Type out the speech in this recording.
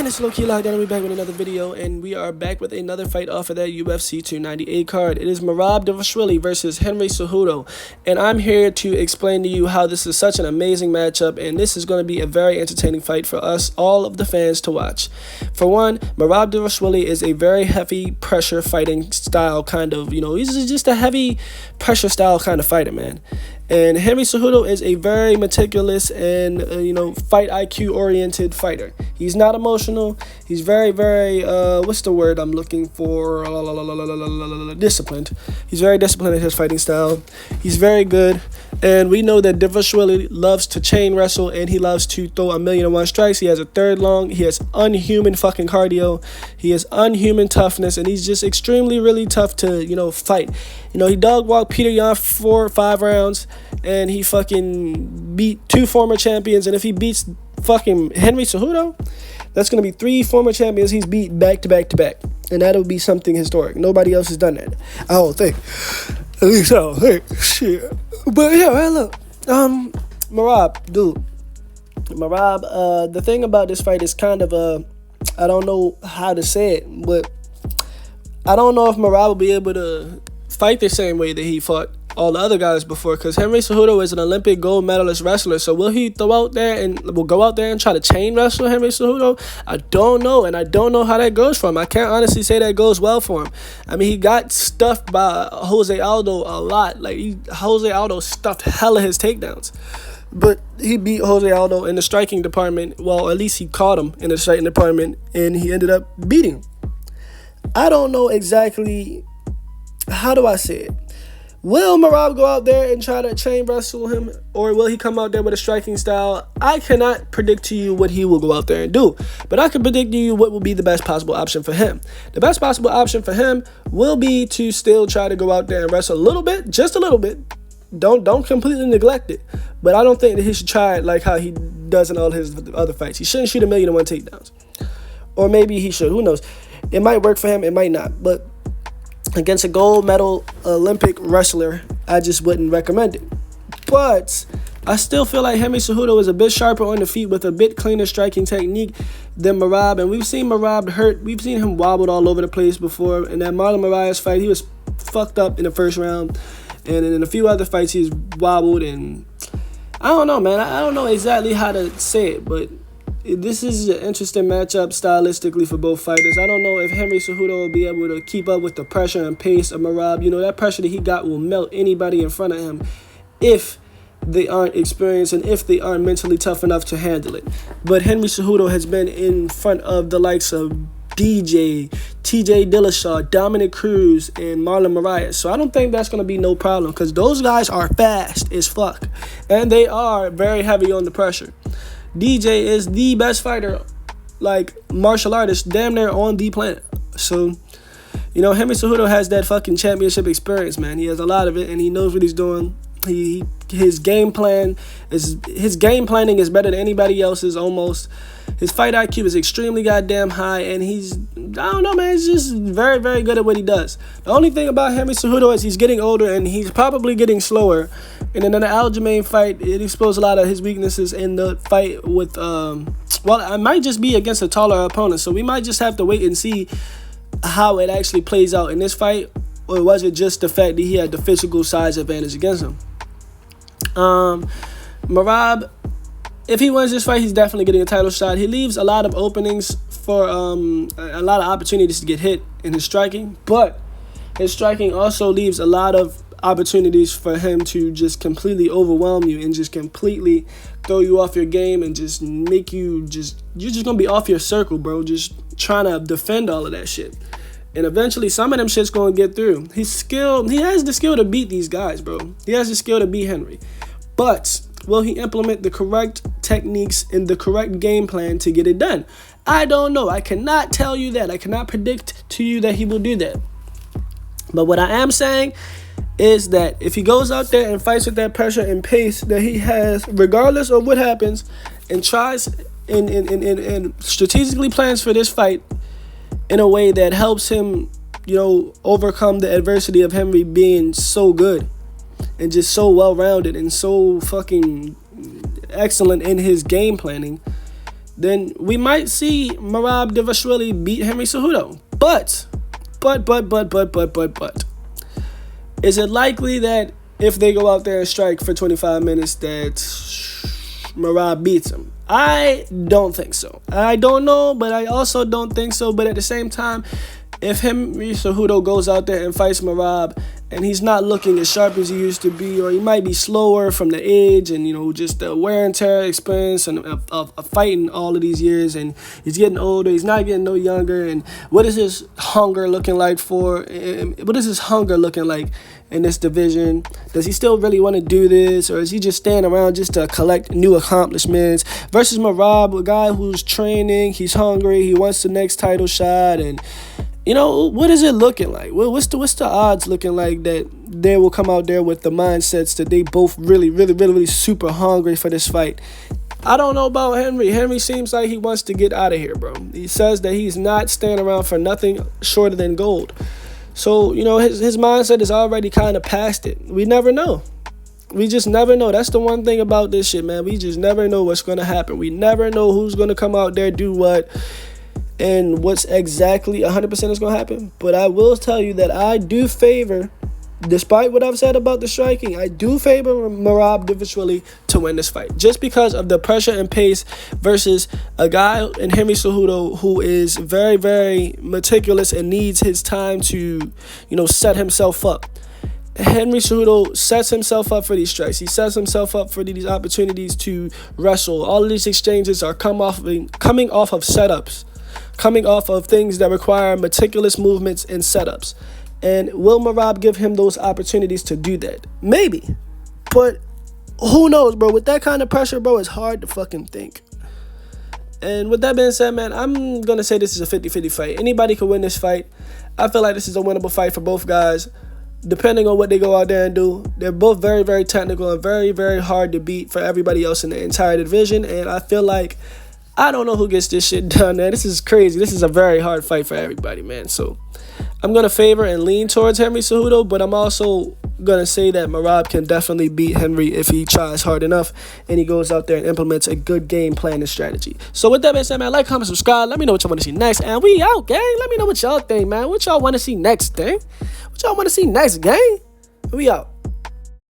And it's Low-Key Lockdown, and we're back with another video, and we are back with another fight off of that UFC 298 card. It is MERAB DVALISHVILI versus Henry CEJUDO, and I'm here to explain to you how this is such an amazing matchup, and this is going to be a very entertaining fight for us, all of the fans, to watch. For one, MERAB DVALISHVILI is a very heavy pressure fighting style kind of, he's just a heavy pressure style kind of fighter, man. And Henry CEJUDO is a very meticulous and, fight IQ oriented fighter. He's not emotional. He's very, very, what's the word I'm looking for? Disciplined. He's very disciplined in his fighting style. He's very good. And we know that DVALISHVILI loves to chain wrestle, and he loves to throw 1,000,001 strikes. He has a third long. He has unhuman fucking cardio. He has unhuman toughness, and he's just extremely, really tough to, fight. He dog walked Peter Yan 4 or 5 rounds, and he fucking beat 2 former champions. And if he beats fucking Henry CEJUDO, that's going to be 3 former champions he's beat back to back to back. And that'll be something historic. Nobody else has done that, I don't think. At least I don't think. Shit. But yeah, right, look. MERAB, dude. MERAB, the thing about this fight is kind of, I don't know how to say it, but I don't know if MERAB will be able to fight the same way that he fought all the other guys before, because Henry CEJUDO is an Olympic gold medalist wrestler. So will he go out there and try to chain wrestle Henry CEJUDO? I don't know, and I don't know how that goes for him. I can't honestly say that goes well for him. I mean, he got stuffed by Jose Aldo a lot. Jose Aldo stuffed hella his takedowns. But he beat Jose Aldo in the striking department. Well, at least he caught him in the striking department, and he ended up beating him. I don't know exactly, how do I say it? Will MERAB go out there and try to chain wrestle him, or will he come out there with a striking style? I cannot predict to you what he will go out there and do, but I can predict to you what will be the best possible option for him. The best possible option for him will be to still try to go out there and wrestle a little bit, just a little bit. Don't completely neglect it, but I don't think that he should try it like how he does in all his other fights. He shouldn't shoot 1,000,001 takedowns, or maybe he should. Who knows? It might work for him, it might not, but against a gold medal Olympic wrestler, I just wouldn't recommend it. But I still feel like Henry CEJUDO is a bit sharper on the feet with a bit cleaner striking technique than MERAB. And we've seen MERAB hurt. We've seen him wobbled all over the place before. In that Marlon Moraes fight, he was fucked up in the first round. And in a few other fights, he's wobbled. And I don't know, man. I don't know exactly how to say it, but this is an interesting matchup stylistically for both fighters. I don't know if Henry CEJUDO will be able to keep up with the pressure and pace of MERAB. That pressure that he got will melt anybody in front of him if they aren't experienced and if they aren't mentally tough enough to handle it. But Henry CEJUDO has been in front of the likes of DJ, TJ Dillashaw, Dominic Cruz, and Marlon Moraes. So I don't think that's going to be no problem, because those guys are fast as fuck, and they are very heavy on the pressure. DJ is the best fighter, martial artist, damn near on the planet. So, Henry CEJUDO has that fucking championship experience, man. He has a lot of it, and he knows what he's doing. His game planning is better than anybody else's almost. His fight IQ is extremely goddamn high, and I don't know, man, he's just very, very good at what he does. The only thing about Henry CEJUDO is he's getting older, and he's probably getting slower. And in the Aljamain fight, it exposed a lot of his weaknesses in the fight with, it might just be against a taller opponent, so we might just have to wait and see how it actually plays out in this fight, or was it just the fact that he had the physical size advantage against him? MERAB, if he wins this fight, he's definitely getting a title shot. He leaves a lot of openings for a lot of opportunities to get hit in his striking, but his striking also leaves a lot of opportunities for him to just completely overwhelm you and just completely throw you off your game and just make you you're just gonna be off your circle, bro, just trying to defend all of that shit. And eventually some of them shit's gonna get through. He's skilled. He has the skill to beat these guys, bro. He has the skill to beat Henry. But will he implement the correct techniques and the correct game plan to get it done? I don't know. I cannot tell you that. I cannot predict to you that he will do that. But what I am saying is that if he goes out there and fights with that pressure and pace that he has, regardless of what happens, and tries and strategically plans for this fight in a way that helps him, overcome the adversity of Henry being so good and just so well-rounded and so fucking excellent in his game planning, then we might see MERAB DVALISHVILI beat Henry Cejudo. But, is it likely that if they go out there and strike for 25 minutes that MERAB beats him? I don't think so. I don't know, but I also don't think so. But at the same time, if Henry Cejudo goes out there and fights MERAB and he's not looking as sharp as he used to be, or he might be slower from the age and, you know, just the wear and tear experience and of fighting all of these years, and he's getting older, he's not getting no younger, and what is his hunger looking like in this division? Does he still really want to do this, or is he just staying around just to collect new accomplishments? Versus MERAB, a guy who's training, he's hungry, he wants the next title shot, and you know, what is it looking like? What's the odds looking like that they will come out there with the mindsets that they both really super hungry for this fight? I don't know about Henry. Henry seems like he wants to get out of here, bro. He says that he's not staying around for nothing shorter than gold. So, you know, his mindset is already kind of past it. We never know. We just never know. That's the one thing about this shit, man. We just never know what's going to happen. We never know who's going to come out there, do what, and what's exactly 100% is going to happen. But I will tell you that I do favor, despite what I've said about the striking, I do favor MERAB DVALISHVILI to win this fight. Just because of the pressure and pace versus a guy in Henry Cejudo who is very meticulous and needs his time to, you know, set himself up. Henry Cejudo sets himself up for these strikes. He sets himself up for these opportunities to wrestle. All of these exchanges are coming off of setups, coming off of things that require meticulous movements and setups. And will MERAB give him those opportunities to do that? Maybe. But who knows, bro? With that kind of pressure, bro, it's hard to fucking think. And with that being said, man, I'm going to say this is a 50-50 fight. Anybody can win this fight. I feel like this is a winnable fight for both guys, depending on what they go out there and do. They're both very technical and very hard to beat for everybody else in the entire division. And I feel like I don't know who gets this shit done, man. This is crazy. This is a very hard fight for everybody, man. So I'm going to favor and lean towards Henry Cejudo, but I'm also going to say that MERAB can definitely beat Henry if he tries hard enough and he goes out there and implements a good game plan and strategy. So with that being said, man, like, comment, subscribe. Let me know what y'all want to see next. And we out, gang. Let me know what y'all think, man. What y'all want to see next, gang? What y'all want to see next, gang? We out.